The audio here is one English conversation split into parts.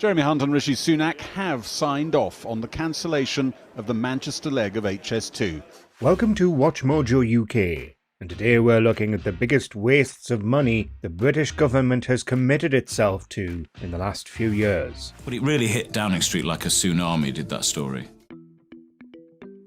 Jeremy Hunt and Rishi Sunak have signed off on the cancellation of the Manchester leg of HS2. Welcome to WatchMojo UK, and today we're looking at the biggest wastes of money the British government has committed itself to in the last few years. But it really hit Downing Street like a tsunami, did that story.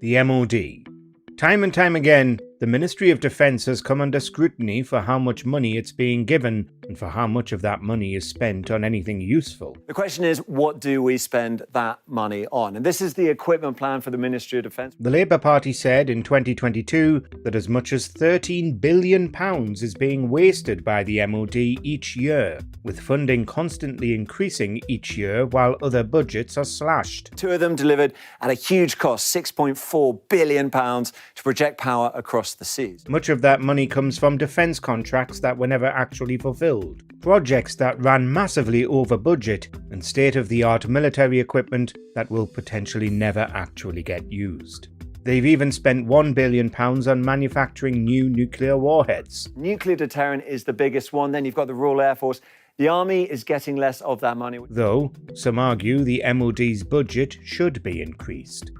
The MOD. Time and time again, the Ministry of Defence has come under scrutiny for how much money it's being given and for how much of that money is spent on anything useful. The question is, what do we spend that money on? And this is the equipment plan for the Ministry of Defence. The Labour Party said in 2022 that as much as £13 billion is being wasted by the MOD each year, with funding constantly increasing each year while other budgets are slashed. Two of them delivered at a huge cost, £6.4 billion to project power across the seas. Much of that money comes from defence contracts that were never actually fulfilled, projects that ran massively over budget, and state-of-the-art military equipment that will potentially never actually get used. They've even spent £1 billion on manufacturing new nuclear warheads. Nuclear deterrent is the biggest one. Then you've got the Royal Air Force. The Army is getting less of that money. Though, some argue the MOD's budget should be increased.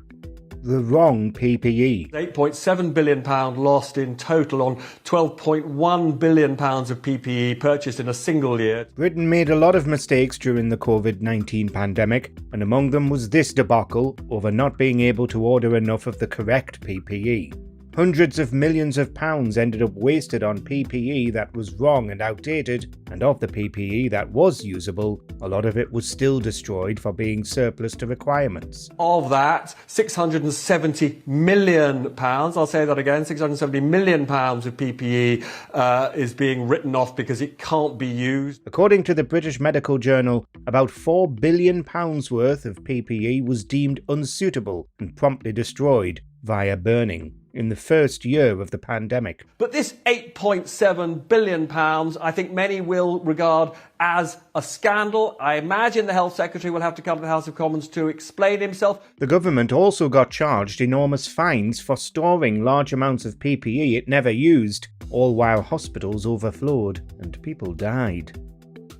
The wrong PPE. £8.7 billion lost in total on £12.1 billion of PPE purchased in a single year. Britain made a lot of mistakes during the COVID-19 pandemic, and among them was this debacle over not being able to order enough of the correct PPE. Hundreds of millions of pounds ended up wasted on PPE that was wrong and outdated, and of the PPE that was usable, a lot of it was still destroyed for being surplus to requirements. Of that, £670 million, I'll say that again, £670 million of PPE is being written off because it can't be used. According to the British Medical Journal, about £4 billion worth of PPE was deemed unsuitable and promptly destroyed via burning in the first year of the pandemic. But this £8.7 billion, I think many will regard as a scandal. I imagine the Health Secretary will have to come to the House of Commons to explain himself. The government also got charged enormous fines for storing large amounts of PPE it never used, all while hospitals overflowed and people died.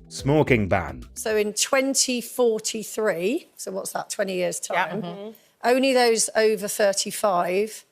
Smoking ban. So in 2043, so what's that, 20 years' time, only those over 35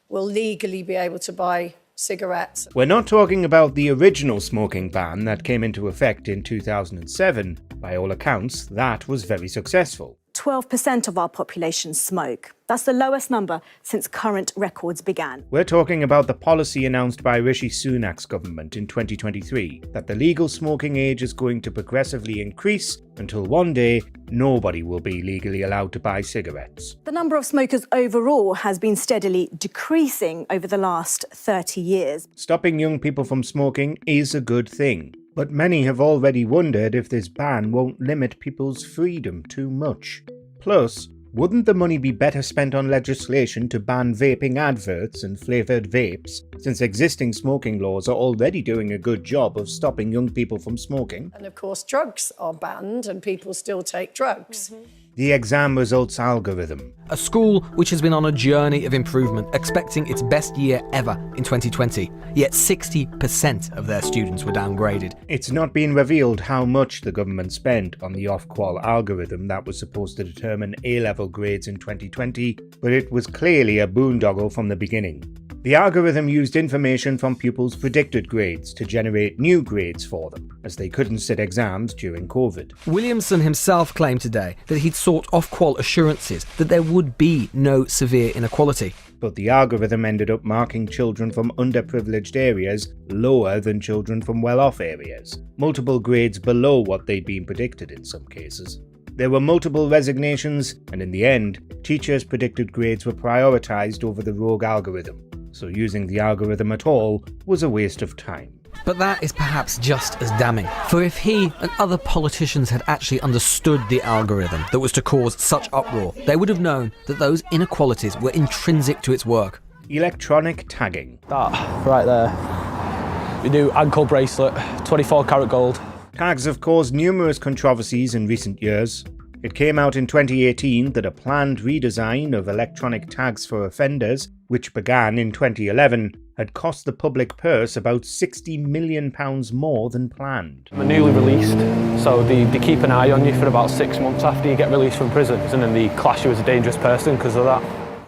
will legally be able to buy cigarettes. We're not talking about the original smoking ban that came into effect in 2007. By all accounts, that was very successful. 12% of our population smoke. That's the lowest number since current records began. We're talking about the policy announced by Rishi Sunak's government in 2023, that the legal smoking age is going to progressively increase until one day nobody will be legally allowed to buy cigarettes. The number of smokers overall has been steadily decreasing over the last 30 years. Stopping young people from smoking is a good thing, but many have already wondered if this ban won't limit people's freedom too much. Plus, wouldn't the money be better spent on legislation to ban vaping adverts and flavoured vapes, since existing smoking laws are already doing a good job of stopping young people from smoking? And of course, drugs are banned and people still take drugs. The exam results algorithm. A school which has been on a journey of improvement, expecting its best year ever in 2020, yet 60% of their students were downgraded. It's not been revealed how much the government spent on the Ofqual algorithm that was supposed to determine A-level grades in 2020, but it was clearly a boondoggle from the beginning. The algorithm used information from pupils' predicted grades to generate new grades for them, as they couldn't sit exams during COVID. Williamson himself claimed today that he'd sought Ofqual assurances that there would be no severe inequality. But the algorithm ended up marking children from underprivileged areas lower than children from well-off areas, multiple grades below what they'd been predicted in some cases. There were multiple resignations, and in the end, teachers' predicted grades were prioritised over the rogue algorithm. So using the algorithm at all was a waste of time. But that is perhaps just as damning. For if he and other politicians had actually understood the algorithm that was to cause such uproar, they would have known that those inequalities were intrinsic to its work. Electronic tagging. That right there. We do ankle bracelet, 24 karat gold. Tags have caused numerous controversies in recent years. It came out in 2018 that a planned redesign of electronic tags for offenders, which began in 2011, had cost the public purse about £60 million more than planned. I'm newly released, so they keep an eye on you for about 6 months after you get released from prison, and then they class you as a dangerous person because of that.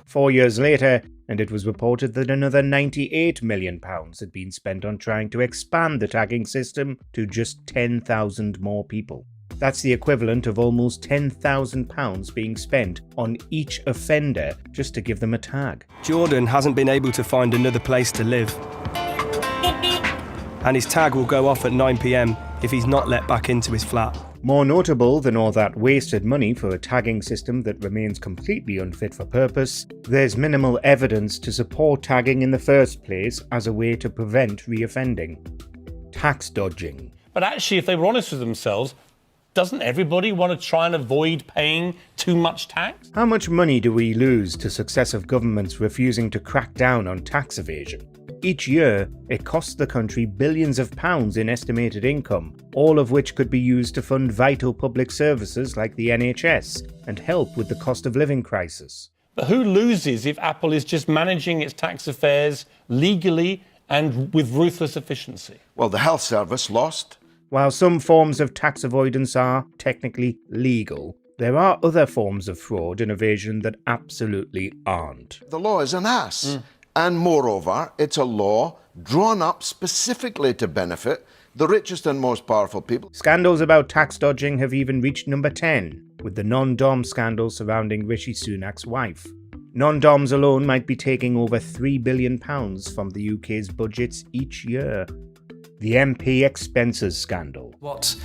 4 years later, and it was reported that another £98 million had been spent on trying to expand the tagging system to just 10,000 more people. That's the equivalent of almost £10,000 being spent on each offender just to give them a tag. Jordan hasn't been able to find another place to live. And his tag will go off at 9 p.m. if he's not let back into his flat. More notable than all that wasted money for a tagging system that remains completely unfit for purpose, there's minimal evidence to support tagging in the first place as a way to prevent reoffending. Tax dodging. But actually, if they were honest with themselves, doesn't everybody want to try and avoid paying too much tax? How much money do we lose to successive governments refusing to crack down on tax evasion? Each year, it costs the country billions of pounds in estimated income, all of which could be used to fund vital public services like the NHS and help with the cost of living crisis. But who loses if Apple is just managing its tax affairs legally and with ruthless efficiency? Well, the health service lost. While some forms of tax avoidance are technically legal, there are other forms of fraud and evasion that absolutely aren't. The law is an ass. And moreover, it's a law drawn up specifically to benefit the richest and most powerful people. Scandals about tax dodging have even reached number 10, with the non-dom scandal surrounding Rishi Sunak's wife. Non-doms alone might be taking over £3 billion from the UK's budgets each year. The MP expenses scandal. What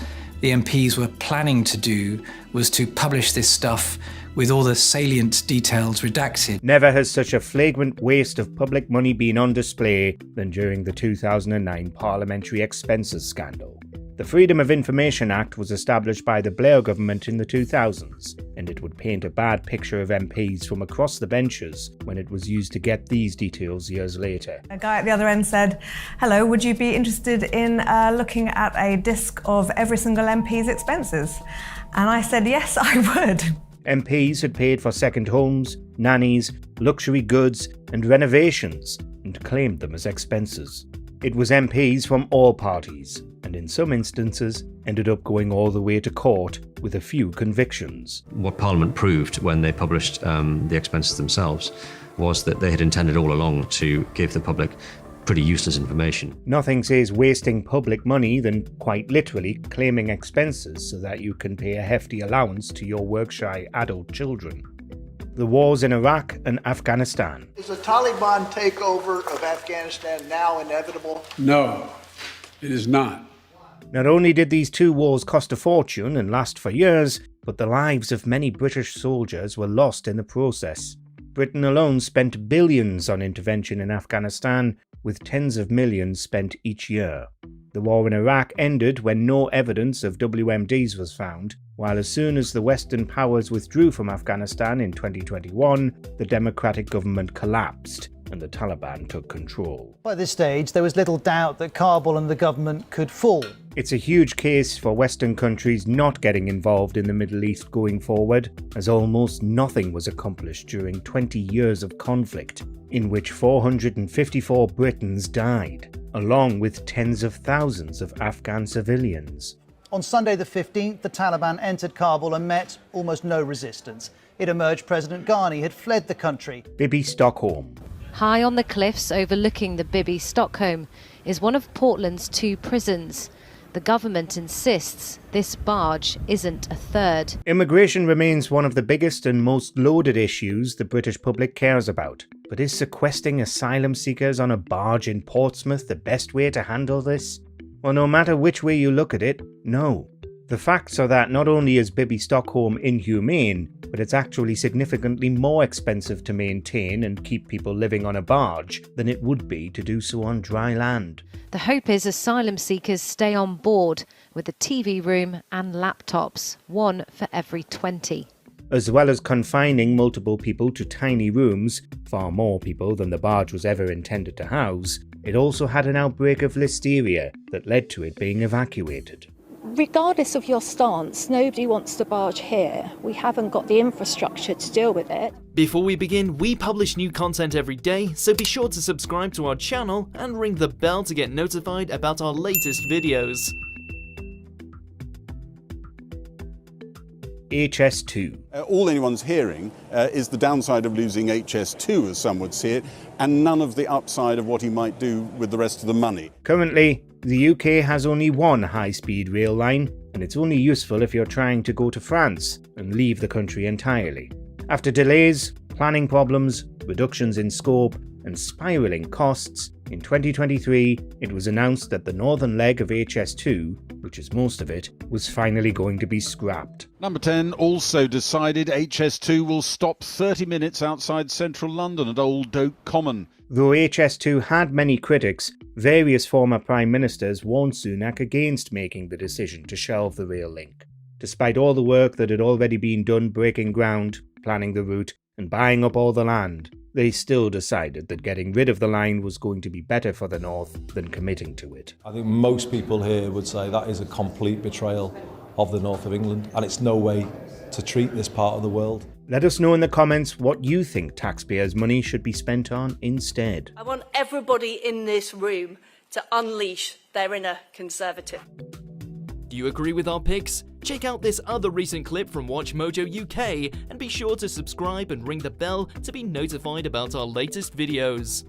the MPs were planning to do was to publish this stuff with all the salient details redacted. Never has such a flagrant waste of public money been on display than during the 2009 parliamentary expenses scandal. The Freedom of Information Act was established by the Blair government in the 2000s, and it would paint a bad picture of MPs from across the benches when it was used to get these details years later. A guy at the other end said, "Hello, would you be interested in looking at a disc of every single MP's expenses?" And I said, yes, I would. MPs had paid for second homes, nannies, luxury goods and renovations and claimed them as expenses. It was MPs from all parties, and in some instances ended up going all the way to court with a few convictions. What Parliament proved when they published the expenses themselves was that they had intended all along to give the public pretty useless information. Nothing says wasting public money than quite literally claiming expenses so that you can pay a hefty allowance to your work-shy adult children. The wars in Iraq and Afghanistan. Is the Taliban takeover of Afghanistan now inevitable? No, it is not. Not only did these two wars cost a fortune and last for years, but the lives of many British soldiers were lost in the process. Britain alone spent billions on intervention in Afghanistan, with tens of millions spent each year. The war in Iraq ended when no evidence of WMDs was found, while as soon as the Western powers withdrew from Afghanistan in 2021, the democratic government collapsed and the Taliban took control. By this stage, there was little doubt that Kabul and the government could fall. It's a huge case for Western countries not getting involved in the Middle East going forward, as almost nothing was accomplished during 20 years of conflict, in which 454 Britons died, along with tens of thousands of Afghan civilians. On Sunday the 15th, the Taliban entered Kabul and met almost no resistance. It emerged President Ghani had fled the country. Bibi Stockholm. High on the cliffs overlooking the Bibi Stockholm is one of Portland's two prisons. The government insists this barge isn't a third. Immigration remains one of the biggest and most loaded issues the British public cares about. But is sequestering asylum seekers on a barge in Portsmouth the best way to handle this? Well, no matter which way you look at it, no. The facts are that not only is Bibi Stockholm inhumane, but it's actually significantly more expensive to maintain and keep people living on a barge than it would be to do so on dry land. The hope is asylum seekers stay on board with a TV room and laptops, one for every 20. As well as confining multiple people to tiny rooms, far more people than the barge was ever intended to house, it also had an outbreak of listeria that led to it being evacuated. regardless of your stance, nobody wants to barge here. We haven't got the infrastructure to deal with it. Before we begin, we publish new content every day, so be sure to subscribe to our channel and ring the bell to get notified about our latest videos. HS2. All anyone's hearing is the downside of losing HS2, as some would see it, and none of the upside of what he might do with the rest of the money. Currently, the UK has only one high-speed rail line, and it's only useful if you're trying to go to France and leave the country entirely. After delays, planning problems, reductions in scope, and spiralling costs, in 2023 it was announced that the northern leg of HS2, which is most of it, was finally going to be scrapped. Number 10 also decided HS2 will stop 30 minutes outside central London at Old Doak Common. Though HS2 had many critics, various former Prime Ministers warned Sunak against making the decision to shelve the rail link. Despite all the work that had already been done breaking ground, planning the route, and buying up all the land, they still decided that getting rid of the line was going to be better for the North than committing to it. I think most people here would say that is a complete betrayal of the North of England, and it's no way to treat this part of the world. Let us know in the comments what you think taxpayers' money should be spent on instead. I want everybody in this room to unleash their inner Conservative. Do you agree with our picks? Check out this other recent clip from WatchMojo UK and be sure to subscribe and ring the bell to be notified about our latest videos.